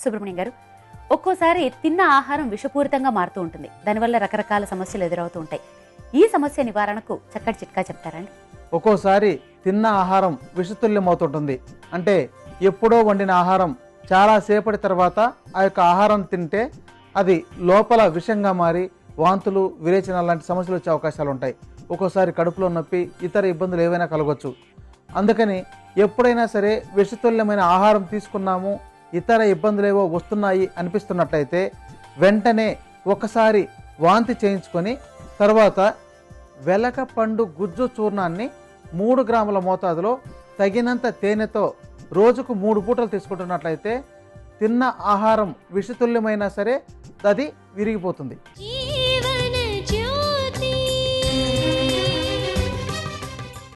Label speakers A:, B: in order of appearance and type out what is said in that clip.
A: సుబ్రహ్మణ్యం గారు, ఒక్కోసారి తిన్న ఆహారం విషపూరితంగా మారుతూ ఉంటుంది. దానివల్ల రకరకాల సమస్యలు ఎదురవుతూ ఉంటాయి. ఈ సమస్య నివారణకు చక్కటి చిట్కా చెప్తారండి?
B: ఒక్కోసారి తిన్న ఆహారం విషతుల్యమవుతుంటుంది. అంటే ఎప్పుడో వండిన ఆహారం చాలా సేపటి తర్వాత ఆ యొక్క ఆహారం తింటే అది లోపల విషంగా మారి వాంతులు, విరేచనాలు లాంటి సమస్యలు వచ్చే అవకాశాలు ఉంటాయి. ఒక్కోసారి కడుపులో నొప్పి, ఇతర ఇబ్బందులు ఏవైనా కలగవచ్చు. అందుకని ఎప్పుడైనా సరే విషతుల్యమైన ఆహారం తీసుకున్నాము, ఇతర ఇబ్బందులు ఏవో వస్తున్నాయి అనిపిస్తున్నట్లయితే వెంటనే ఒకసారి వాంతి చేయించుకొని తర్వాత వెలకపండు గుజ్జు చూర్ణాన్ని 3 గ్రాముల మోతాదులో తగినంత తేనెతో రోజుకు 3 పూటలు తీసుకుంటున్నట్లయితే తిన్న ఆహారం విషతుల్యమైనా సరే అది విరిగిపోతుంది.